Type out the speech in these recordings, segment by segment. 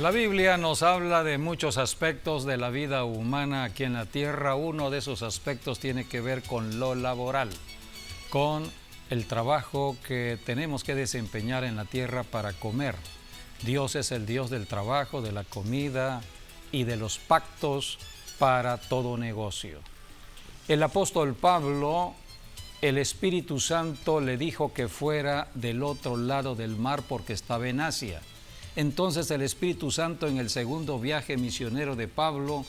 La Biblia nos habla de muchos aspectos de la vida humana aquí en la tierra. Uno de esos aspectos tiene que ver con lo laboral, con el trabajo que tenemos que desempeñar en la tierra para comer. Dios es el Dios del trabajo, de la comida y de los pactos para todo negocio. El apóstol Pablo, el Espíritu Santo le dijo que fuera del otro lado del mar porque estaba en Asia. Entonces el Espíritu Santo, en el segundo viaje misionero de Pablo,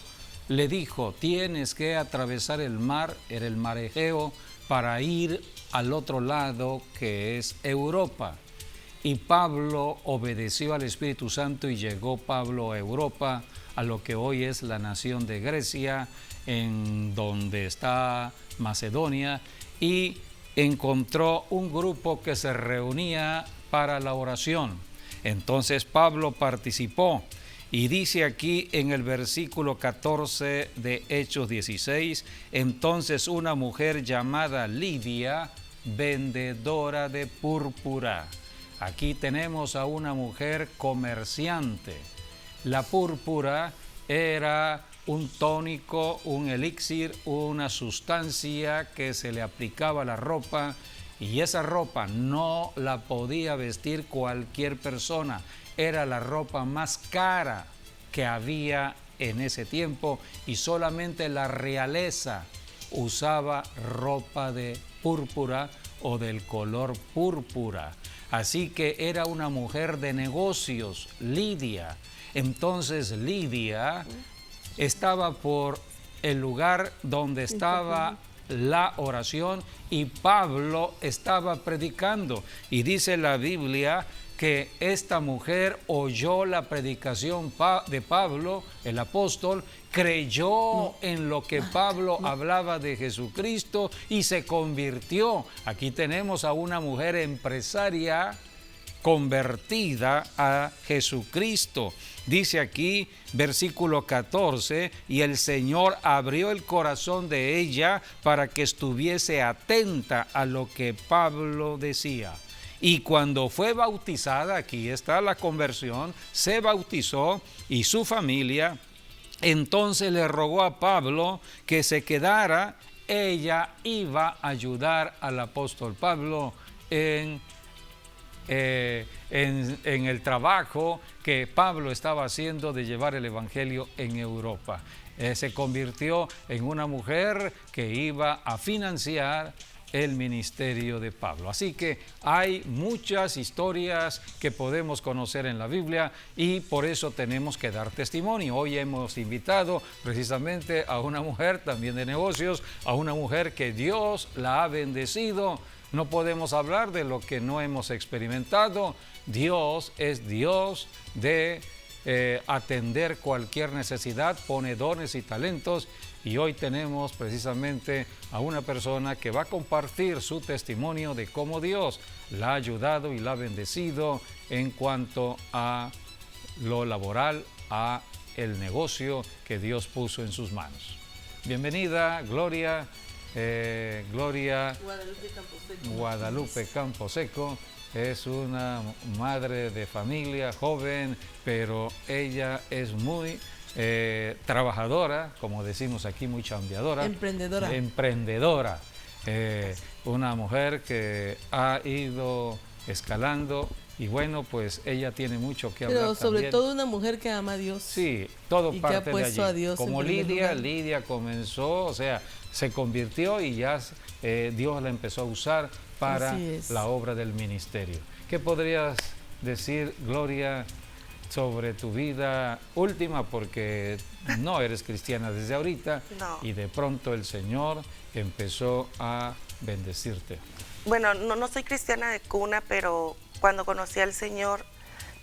le dijo: tienes que atravesar el mar, era el mar Egeo, para ir al otro lado, que es Europa. Y Pablo obedeció al Espíritu Santo y llegó Pablo a Europa, a lo que hoy es la nación de Grecia, en donde está Macedonia, y encontró un grupo que se reunía para la oración. Entonces Pablo participó y dice aquí en el versículo 14 de Hechos 16, entonces una mujer llamada Lidia, vendedora de púrpura. Aquí tenemos a una mujer comerciante. La púrpura era un tónico, un elixir, una sustancia que se le aplicaba a la ropa, y esa ropa no la podía vestir cualquier persona. Era la ropa más cara que había en ese tiempo y solamente la realeza usaba ropa de púrpura o del color púrpura. Así que era una mujer de negocios, Lidia. Entonces Lidia estaba por el lugar donde estaba la oración y Pablo estaba predicando. Y dice la Biblia que esta mujer oyó la predicación de Pablo, el apóstol, creyó en lo que Pablo hablaba de Jesucristo y se convirtió. Aquí tenemos a una mujer empresaria convertida a Jesucristo. Dice aquí, versículo 14, y el Señor abrió el corazón de ella para que estuviese atenta a lo que Pablo decía. Y cuando fue bautizada, aquí está la conversión, se bautizó y su familia, entonces le rogó a Pablo que se quedara. Ella iba a ayudar al apóstol Pablo en el trabajo que Pablo estaba haciendo de llevar el evangelio en Europa. Se convirtió en una mujer que iba a financiar el ministerio de Pablo. Así que hay muchas historias que podemos conocer en la Biblia y por eso tenemos que dar testimonio. Hoy hemos invitado precisamente a una mujer también de negocios, a una mujer que Dios la ha bendecido. No podemos hablar de lo que no hemos experimentado. Dios es Dios de atender cualquier necesidad, pone dones y talentos, y hoy tenemos precisamente a una persona que va a compartir su testimonio de cómo Dios la ha ayudado y la ha bendecido en cuanto a lo laboral, a el negocio que Dios puso en sus manos. Bienvenida, Gloria. Gloria Guadalupe Camposeco es una madre de familia joven, pero ella es muy trabajadora, como decimos aquí, muy chambeadora, emprendedora, una mujer que ha ido escalando. Y bueno, pues ella tiene mucho que hablar. Pero sobre también. todo una mujer que ama a Dios. Sí, todo y parte que ha puesto de allí. A Dios como Lidia comenzó, o sea, se convirtió y ya Dios la empezó a usar para la obra del ministerio. ¿Qué podrías decir, Gloria, sobre tu vida última? Porque no eres cristiana desde ahorita. No. Y de pronto el Señor empezó a bendecirte. Bueno, no soy cristiana de cuna, pero cuando conocí al Señor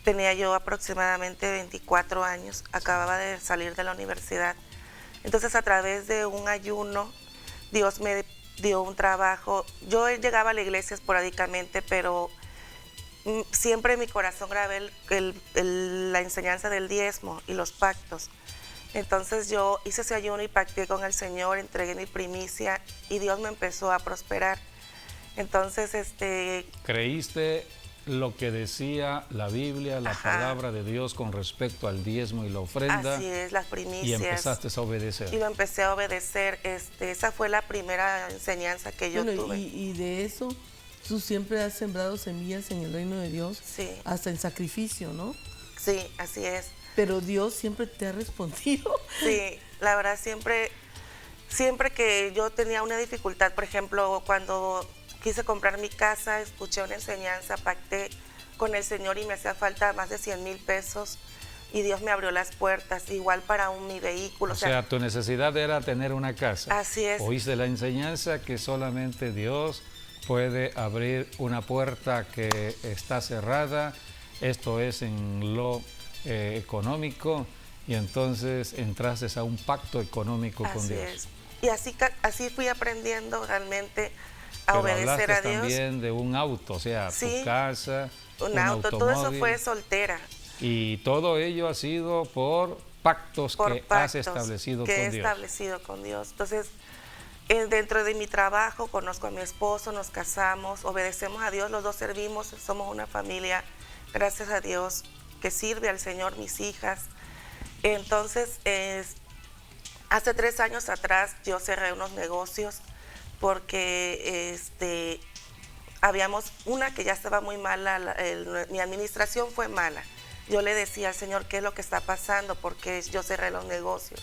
tenía yo aproximadamente 24 años, acababa de salir de la universidad. Entonces, a través de un ayuno, Dios me dio un trabajo. Yo llegaba a la iglesia esporádicamente, pero siempre en mi corazón grabé la enseñanza del diezmo y los pactos. Entonces yo hice ese ayuno y pacté con el Señor, entregué mi primicia y Dios me empezó a prosperar. Entonces, ¿Creíste lo que decía la Biblia, la Ajá. palabra de Dios con respecto al diezmo y la ofrenda. Así es, las primicias. Y empezaste a obedecer. Y lo empecé a obedecer. Esa fue la primera enseñanza que yo Bueno, tuve. y de eso, tú siempre has sembrado semillas en el reino de Dios, Sí. hasta en sacrificio, ¿no? Sí, así es. Pero Dios siempre te ha respondido. Sí, la verdad siempre que yo tenía una dificultad, por ejemplo, cuando quise comprar mi casa, escuché una enseñanza, pacté con el Señor y me hacía falta más de 100,000 pesos y Dios me abrió las puertas, igual para mi vehículo. O sea, tu necesidad era tener una casa. Así es. Oíste la enseñanza que solamente Dios puede abrir una puerta que está cerrada, esto es en lo económico, y entonces entraste a un pacto económico con Así Dios. es. Y así fui aprendiendo realmente a Pero obedecer a hablaste Dios. también de un auto, o sea, Sí, tu casa, un auto, todo eso automóvil, fue soltera. y todo ello ha sido por pactos Por que pactos has establecido que con he Dios. establecido con Dios. Entonces, dentro de mi trabajo conozco a mi esposo, nos casamos, obedecemos a Dios, los dos servimos, somos una familia, gracias a Dios, que sirve al Señor, mis hijas. Entonces, hace 3 años atrás yo cerré unos negocios porque habíamos una que ya estaba muy mala, mi administración fue mala. Yo le decía al Señor qué es lo que está pasando, porque yo cerré los negocios.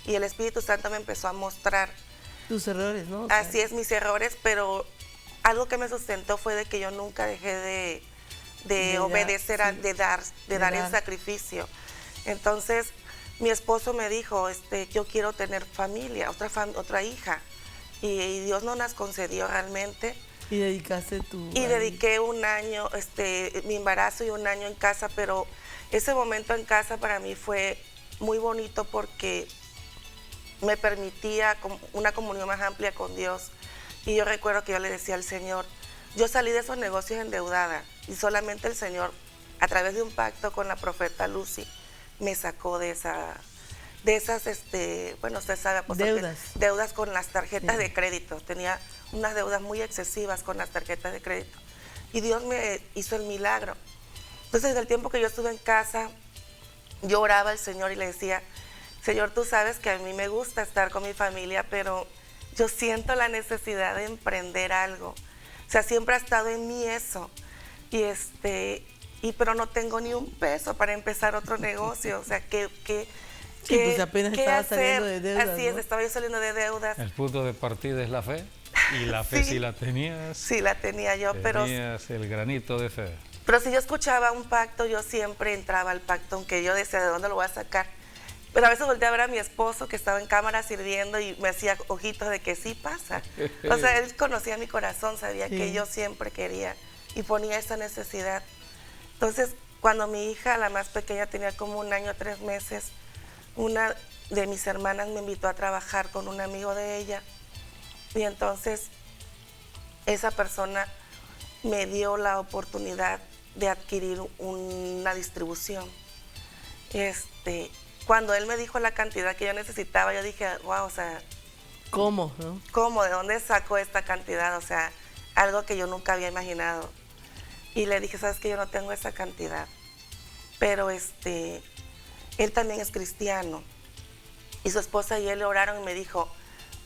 Y el Espíritu Santo me empezó a mostrar. Tus errores, ¿no? O sea, Así es, mis errores, pero algo que me sustentó fue de que yo nunca dejé de obedecer, sí, de dar el sacrificio. Entonces, mi esposo me dijo, yo quiero tener familia, otra hija. Y Dios no nos concedió realmente. Y dedicaste tu... Y dediqué un año, mi embarazo y un año en casa, pero ese momento en casa para mí fue muy bonito porque me permitía una comunión más amplia con Dios. Y yo recuerdo que yo le decía al Señor, yo salí de esos negocios endeudada y solamente el Señor, a través de un pacto con la profeta Lucy, me sacó de esas, bueno, usted sabe, deudas con las tarjetas de crédito. Tenía unas deudas muy excesivas con las tarjetas de crédito. Y Dios me hizo el milagro. Entonces, desde el tiempo que yo estuve en casa, yo oraba al Señor y le decía, Señor, tú sabes que a mí me gusta estar con mi familia, pero yo siento la necesidad de emprender algo. O sea, siempre ha estado en mí eso. Pero no tengo ni un peso para empezar otro negocio. O sea, pues apenas estaba saliendo de deudas. Así es, ¿no? estaba yo saliendo de deudas. El punto de partida es la fe, y la fe sí la tenías. Sí, la tenía yo, pero... Tenías el granito de fe. Pero si yo escuchaba un pacto, yo siempre entraba al pacto, aunque yo decía, ¿de dónde lo voy a sacar? Pero a veces volteaba a ver a mi esposo que estaba en cámara sirviendo y me hacía ojitos de que sí pasa. O sea, él conocía mi corazón, sabía que yo siempre quería y ponía esa necesidad. Entonces, cuando mi hija, la más pequeña, tenía como 1 año, 3 meses, una de mis hermanas me invitó a trabajar con un amigo de ella. Y entonces, esa persona me dio la oportunidad de adquirir una distribución. Cuando él me dijo la cantidad que yo necesitaba, yo dije, wow, o sea... ¿Cómo? ¿No? ¿Cómo? ¿De dónde sacó esta cantidad? O sea, algo que yo nunca había imaginado. Y le dije, sabes que yo no tengo esa cantidad. Pero él también es cristiano. Y su esposa y él oraron y me dijo,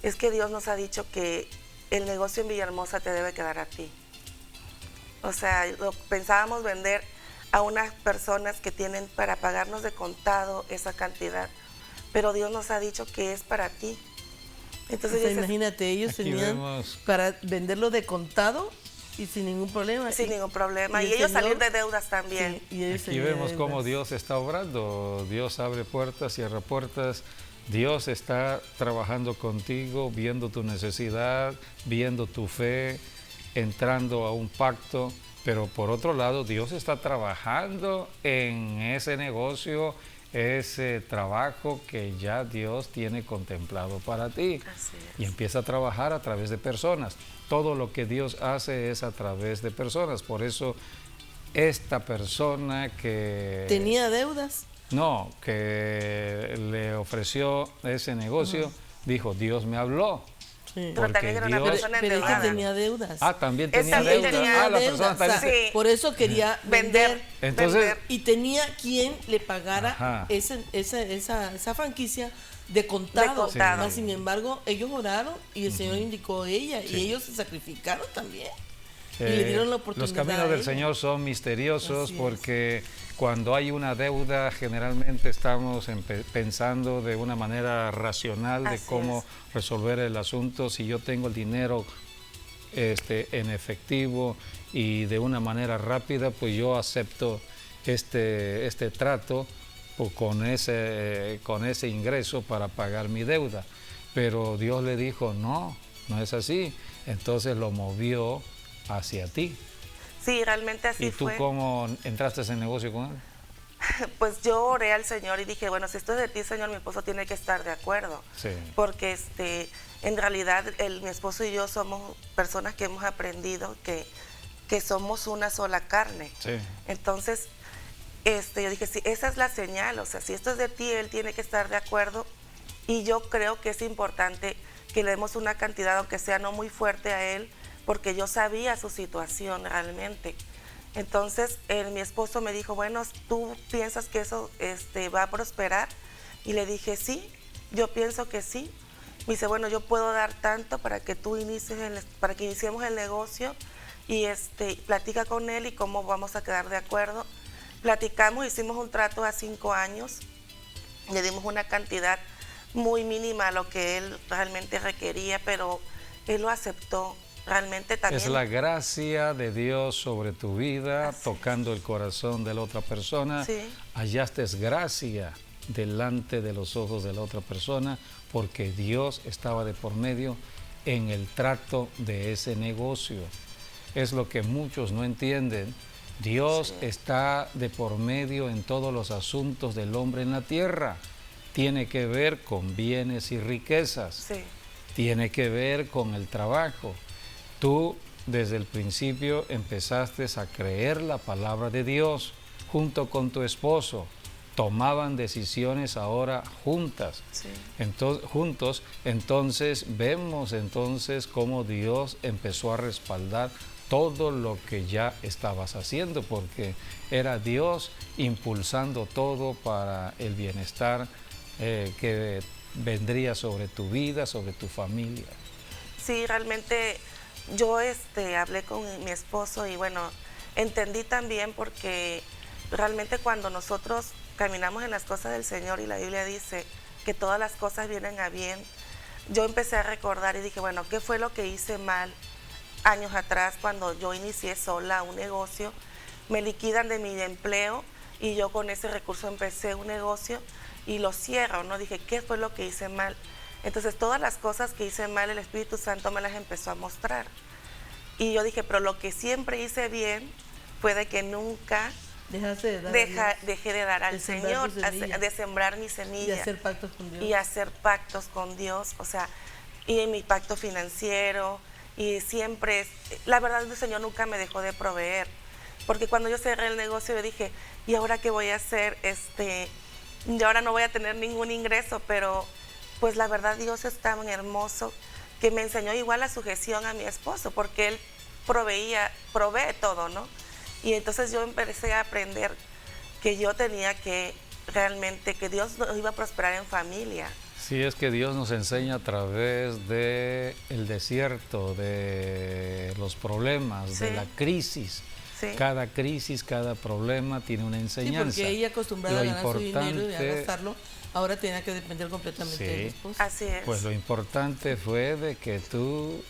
es que Dios nos ha dicho que el negocio en Villahermosa te debe quedar a ti. O sea, pensábamos vender a unas personas que tienen para pagarnos de contado esa cantidad, pero Dios nos ha dicho que es para ti. Entonces, o sea, imagínate, ellos tenían para venderlo de contado y sin ningún problema. Sin ningún problema. Y ellos salir de deudas también. Sí, y aquí vemos cómo Dios está obrando. Dios abre puertas, cierra puertas. Dios está trabajando contigo, viendo tu necesidad, viendo tu fe, entrando a un pacto. Pero por otro lado, Dios está trabajando en ese negocio, ese trabajo que ya Dios tiene contemplado para ti. Así es. Y empieza a trabajar a través de personas. Todo lo que Dios hace es a través de personas. Por eso esta persona que... ¿Tenía deudas? No, que le ofreció ese negocio, dijo, Dios me habló. Sí. Pero también era una persona Pero endeudada. ella tenía deudas. Ah, también Él tenía también deudas. tenía La deudas, persona también o sea, Sí. por eso quería vender. Entonces, vender. Y tenía quien le pagara Ajá. esa franquicia de contado. De contado. Mas, sin embargo, ellos oraron y el Señor indicó a ella. Sí. Y ellos se sacrificaron también. Y le dieron la oportunidad. Los caminos a del ella. Señor son misteriosos Así es. porque cuando hay una deuda generalmente estamos pensando de una manera racional de Así cómo es. resolver el asunto. Si yo tengo el dinero en efectivo y de una manera rápida, pues yo acepto este trato con ese ingreso para pagar mi deuda. Pero Dios le dijo, no es así. Entonces lo movió hacia ti. Sí, realmente así ¿Y tú fue. cómo entraste a ese negocio con él? Pues yo oré al Señor y dije, bueno, si esto es de ti, Señor, mi esposo tiene que estar de acuerdo. Sí. Porque en realidad mi esposo y yo somos personas que hemos aprendido que somos una sola carne. Sí. Entonces, yo dije, sí, esa es la señal, o sea, si esto es de ti, él tiene que estar de acuerdo. Y yo creo que es importante que le demos una cantidad, aunque sea no muy fuerte a él, porque yo sabía su situación realmente. Entonces, mi esposo me dijo, bueno, ¿tú piensas que eso va a prosperar? Y le dije, sí, yo pienso que sí. Me dice, bueno, yo puedo dar tanto para que tú para que iniciemos el negocio y platica con él y cómo vamos a quedar de acuerdo. Platicamos, hicimos un trato a 5 años, le dimos una cantidad muy mínima a lo que él realmente requería, pero él lo aceptó. Realmente también. Es la gracia de Dios sobre tu vida, tocando el corazón de la otra persona. Sí. Hallaste gracia delante de los ojos de la otra persona porque Dios estaba de por medio en el trato de ese negocio. Es lo que muchos no entienden. Dios está de por medio en todos los asuntos del hombre en la tierra. Tiene que ver con bienes y riquezas. Sí. Tiene que ver con el trabajo. Tú desde el principio empezaste a creer la palabra de Dios junto con tu esposo. Tomaban decisiones ahora juntas, Sí. juntos. Entonces vemos cómo Dios empezó a respaldar todo lo que ya estabas haciendo, porque era Dios impulsando todo para el bienestar que vendría sobre tu vida, sobre tu familia. Sí, realmente yo hablé con mi esposo y bueno, entendí también porque realmente cuando nosotros caminamos en las cosas del Señor y la Biblia dice que todas las cosas vienen a bien, yo empecé a recordar y dije, bueno, ¿qué fue lo que hice mal años atrás cuando yo inicié sola un negocio? Me liquidan de mi empleo y yo con ese recurso empecé un negocio y lo cierro, ¿no? Dije, ¿qué fue lo que hice mal? Entonces, todas las cosas que hice mal, el Espíritu Santo me las empezó a mostrar. Y yo dije, pero lo que siempre hice bien fue de que nunca dejé de dar al Señor, de sembrar mi semilla. Y hacer pactos con Dios. Y hacer pactos con Dios, o sea, y en mi pacto financiero, y siempre, la verdad el Señor nunca me dejó de proveer. Porque cuando yo cerré el negocio, yo dije, ¿y ahora qué voy a hacer? Y ahora no voy a tener ningún ingreso, pero pues la verdad Dios es tan hermoso que me enseñó igual la sujeción a mi esposo, porque él provee todo, ¿no? Y entonces yo empecé a aprender que yo tenía que realmente, que Dios nos iba a prosperar en familia. Sí, es que Dios nos enseña a través del desierto, de los problemas, de la crisis. Sí. Cada crisis, cada problema tiene una enseñanza. Sí, porque ella acostumbrada a ganar su dinero y a gastarlo, ahora tenía que depender completamente de mi esposo. Así es. Pues lo importante fue de que tú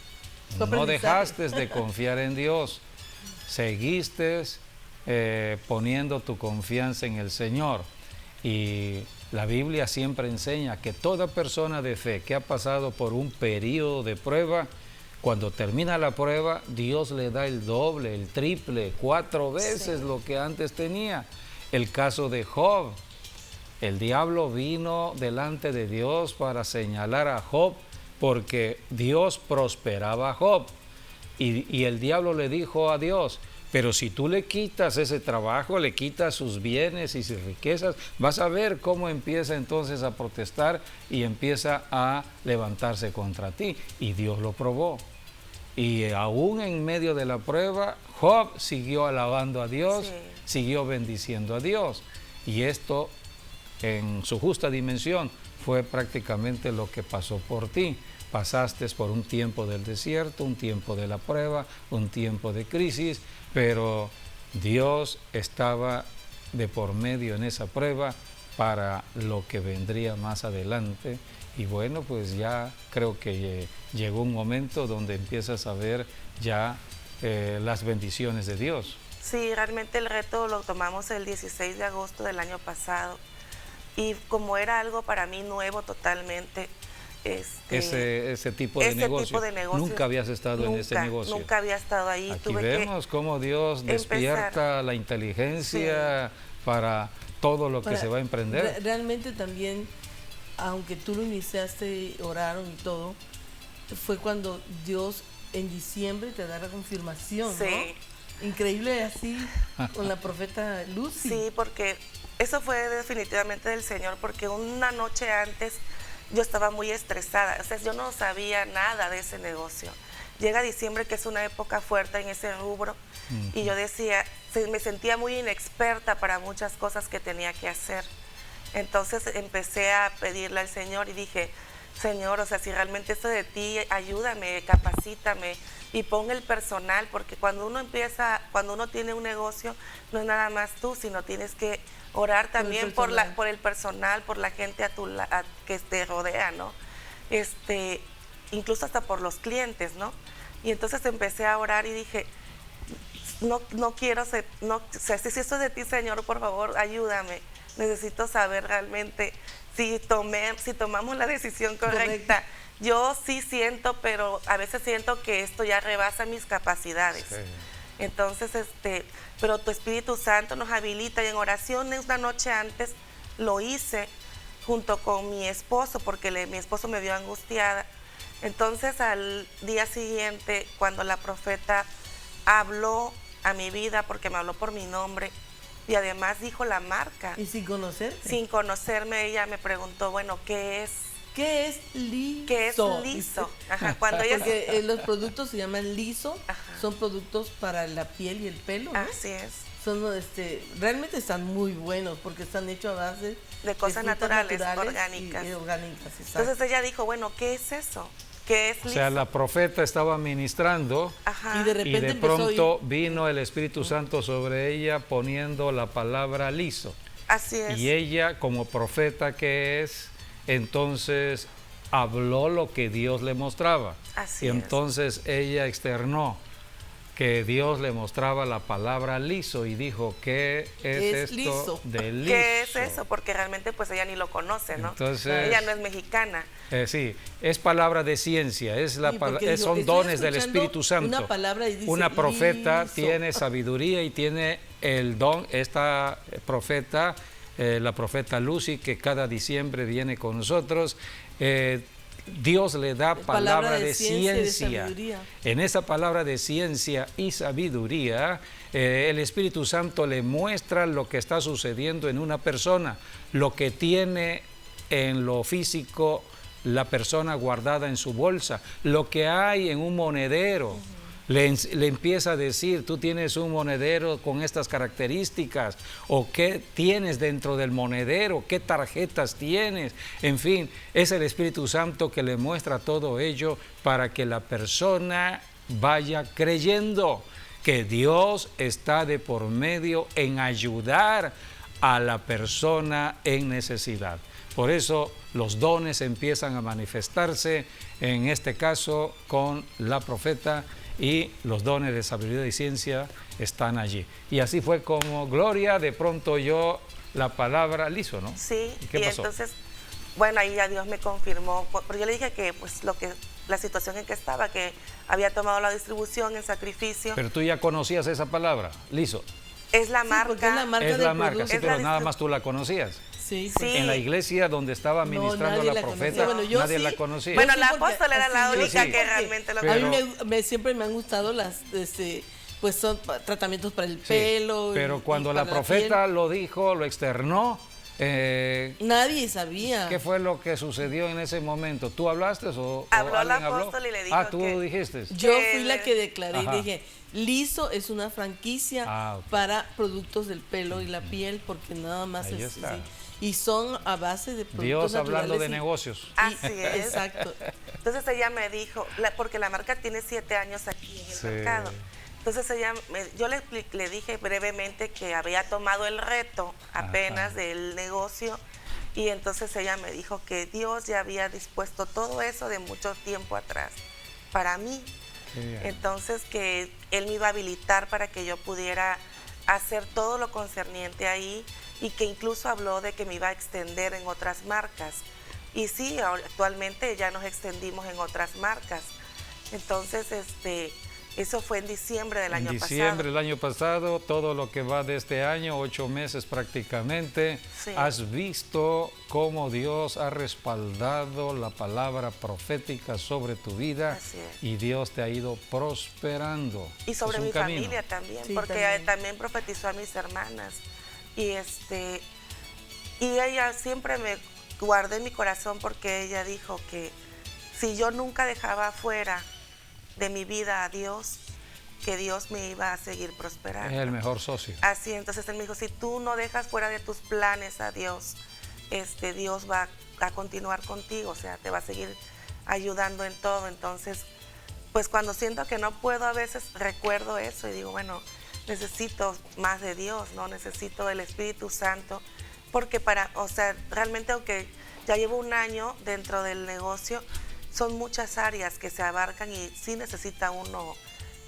no dejaste de confiar en Dios, seguiste poniendo tu confianza en el Señor. Y la Biblia siempre enseña que toda persona de fe que ha pasado por un periodo de prueba, cuando termina la prueba, Dios le da el doble, el triple, 4 veces lo que antes tenía. El caso de Job, el diablo vino delante de Dios para señalar a Job porque Dios prosperaba a Job. Y el diablo le dijo a Dios, Pero si tú le quitas ese trabajo, le quitas sus bienes y sus riquezas, vas a ver cómo empieza entonces a protestar y empieza a levantarse contra ti. Y Dios lo probó. Y aún en medio de la prueba, Job siguió alabando a Dios, siguió bendiciendo a Dios. Y esto, en su justa dimensión, fue prácticamente lo que pasó por ti. Pasaste por un tiempo del desierto, un tiempo de la prueba, un tiempo de crisis, pero Dios estaba de por medio en esa prueba para lo que vendría más adelante. Y bueno, pues ya creo que llegó un momento donde empiezas a ver ya las bendiciones de Dios. Sí, realmente el reto lo tomamos el 16 de agosto del año pasado. Y como era algo para mí nuevo totalmente, ese tipo de negocio. Nunca habías estado en ese negocio. Nunca había estado ahí. Aquí vemos cómo Dios despierta la inteligencia para todo lo que se va a emprender. Realmente también, aunque tú lo iniciaste, oraron y todo, fue cuando Dios en diciembre te da la confirmación, ¿no? Increíble así con la profeta Lucy. Sí, porque eso fue definitivamente del Señor, porque una noche antes yo estaba muy estresada, o sea, yo no sabía nada de ese negocio. Llega diciembre, que es una época fuerte en ese rubro, y yo decía, me sentía muy inexperta para muchas cosas que tenía que hacer. Entonces empecé a pedirle al Señor y dije, Señor, o sea, si realmente esto de ti, ayúdame, capacítame y pon el personal, porque cuando uno tiene un negocio, no es nada más tú, sino tienes que orar también por el personal, por la gente que te rodea, ¿no? Incluso hasta por los clientes, ¿no? Y entonces empecé a orar y dije, no quiero ser, si esto es de ti, Señor, por favor, ayúdame. Necesito saber realmente si tomamos la decisión correcta. Yo sí siento, pero a veces siento que esto ya rebasa mis capacidades. Sí. Entonces, pero tu Espíritu Santo nos habilita, y en oraciones una noche antes lo hice junto con mi esposo, porque mi esposo me vio angustiada. Entonces, al día siguiente, cuando la profeta habló a mi vida, porque me habló por mi nombre, y además dijo la marca. ¿Y sin conocerte? Sin conocerme, ella me preguntó, bueno, ¿qué es? ¿Qué es liso? ¿Qué es liso? Ajá, porque los productos se llaman liso, son productos para la piel y el pelo, ¿no? Así es. Son, realmente están muy buenos porque están hechos a base de cosas naturales, orgánicas. Y orgánicas, entonces ella dijo, bueno, ¿qué es eso? ¿Qué es liso? O sea, la profeta estaba ministrando y de pronto vino el Espíritu Santo sobre ella poniendo la palabra liso. Así es. Y ella, como profeta que es, entonces habló lo que Dios le mostraba. Así y entonces ella externó que Dios le mostraba la palabra liso y dijo, ¿qué es esto liso? De liso? ¿Qué es eso? Porque realmente pues ella ni lo conoce, ¿no? Entonces, ella no es mexicana. Sí, es palabra de ciencia, son dones del Espíritu Santo. Una palabra y dice, una profeta liso. Tiene sabiduría y tiene el don, esta profeta, la profeta Lucy, que cada diciembre viene con nosotros, Dios le da palabra de ciencia. En esa palabra de ciencia y sabiduría, el Espíritu Santo le muestra lo que está sucediendo en una persona, lo que tiene en lo físico la persona guardada en su bolsa, lo que hay en un monedero. Le empieza a decir, tú tienes un monedero con estas características, o qué tienes dentro del monedero, qué tarjetas tienes, en fin, es el Espíritu Santo que le muestra todo ello para que la persona vaya creyendo que Dios está de por medio en ayudar a la persona en necesidad. Por eso los dones empiezan a manifestarse, en este caso con la profeta, y los dones de sabiduría y ciencia están allí. Y así fue como Gloria de pronto oyó la palabra liso, ¿no? Sí, ¿Qué pasó? Entonces, bueno, ahí ya Dios me confirmó, porque yo le dije que pues la situación en que estaba, que había tomado la distribución en sacrificio. Pero tú ya conocías esa palabra, liso. Es la marca. Porque es la marca, es la marca, sí, pero nada más tú la conocías. Sí, sí. En la iglesia donde estaba ministrando la profeta, nadie la conocía. Bueno, la apóstola era la única que realmente lo conocía. A mí siempre me han gustado las pues son tratamientos para el pelo. Pero cuando la profeta lo dijo, lo externó, nadie sabía. ¿Qué fue lo que sucedió en ese momento? ¿Tú hablaste o habló el alguien apóstol habló? y le dijo tú dijiste. Yo fui la que declaré Ajá. y dije, Liso es una franquicia para productos del pelo y la piel, porque nada más Ahí es está. así. Y son a base de productos Dios naturales. hablando de negocios. Así es. Exacto. Entonces ella me dijo, porque la marca tiene 7 años aquí en el mercado. Entonces yo le dije brevemente que había tomado el reto apenas del negocio, y entonces ella me dijo que Dios ya había dispuesto todo eso de mucho tiempo atrás para mí. Entonces que Él me iba a habilitar para que yo pudiera hacer todo lo concerniente ahí, y que incluso habló de que me iba a extender en otras marcas. Y sí, actualmente ya nos extendimos en otras marcas. Entonces, eso fue en diciembre del año pasado. En diciembre del año pasado, todo lo que va de este año, 8 meses prácticamente, has visto cómo Dios ha respaldado la palabra profética sobre tu vida. Así es. Y Dios te ha ido prosperando. Y sobre mi familia también, Sí, porque también profetizó a mis hermanas. Y ella siempre me guardé en mi corazón, porque ella dijo que si yo nunca dejaba fuera de mi vida a Dios, que Dios me iba a seguir prosperando. Es el mejor socio. Así, entonces Él me dijo, si tú no dejas fuera de tus planes a Dios, Dios va a continuar contigo, o sea, te va a seguir ayudando en todo. Entonces, pues cuando siento que no puedo, a veces recuerdo eso y digo, bueno, necesito más de Dios, ¿no? Necesito del Espíritu Santo, porque realmente, aunque ya llevo un año dentro del negocio, son muchas áreas que se abarcan y sí necesita uno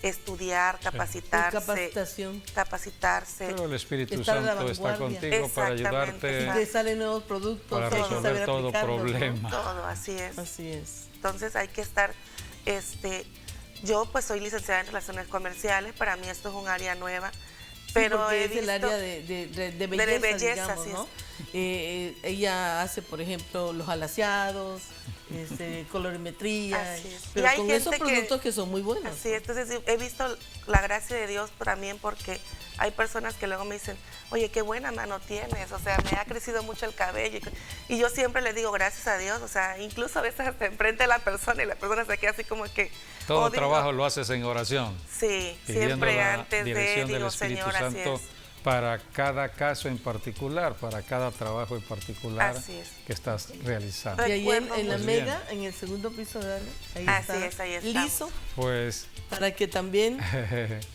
estudiar, capacitarse. Pero el Espíritu Santo está contigo para ayudarte. Y que salen nuevos productos. Para resolver todo problema. ¿No? Todo, así es. Así es. Entonces hay que estar, yo pues soy licenciada en Relaciones Comerciales, para mí esto es un área nueva. Pero es el área de belleza, digamos, ¿no? Ella hace, por ejemplo, los alaciados, colorimetría, pero con esos productos que son muy buenos. Así, entonces he visto la gracia de Dios también, porque hay personas que luego me dicen, oye, qué buena mano tienes, o sea, me ha crecido mucho el cabello. Y yo siempre le digo, gracias a Dios, o sea, incluso a veces hasta enfrente de la persona y la persona se queda así como que... Todo trabajo lo haces en oración. Sí, siempre antes de, digo, Señor, así es. Para cada caso en particular, para cada trabajo en particular que estás realizando. Y ahí en la Mega, en el segundo piso, ahí está. Ahí está. Liso. Pues... Para que también,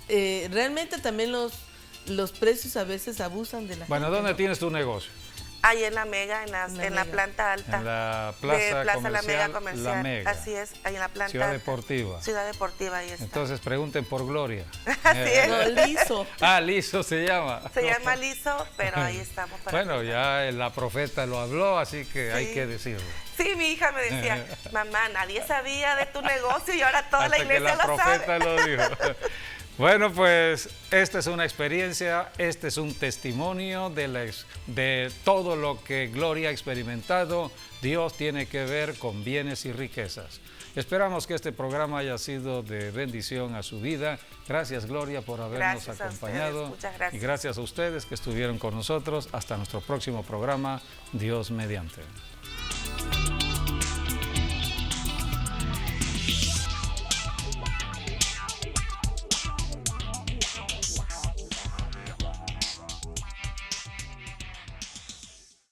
realmente también los precios a veces abusan de la gente. Bueno, ¿dónde tienes tu negocio? Ahí en la Mega, en la planta alta. En la plaza comercial, La Mega Comercial. La Mega. Así es, ahí en la planta Ciudad alta. Deportiva. Ciudad Deportiva, ahí está. Entonces pregunten por Gloria. Así es. No, Liso. Liso se llama. Se llama Liso, pero ahí estamos. Bueno, ya la profeta lo habló, así que hay que decirlo. Sí, mi hija me decía, mamá, nadie sabía de tu negocio y ahora toda la iglesia lo sabe. Hasta que la profeta lo dijo. Bueno, pues esta es una experiencia, este es un testimonio de todo lo que Gloria ha experimentado. Dios tiene que ver con bienes y riquezas. Esperamos que este programa haya sido de bendición a su vida. Gracias, Gloria, por habernos acompañado. Muchas gracias. Y gracias a ustedes que estuvieron con nosotros. Hasta nuestro próximo programa, Dios mediante.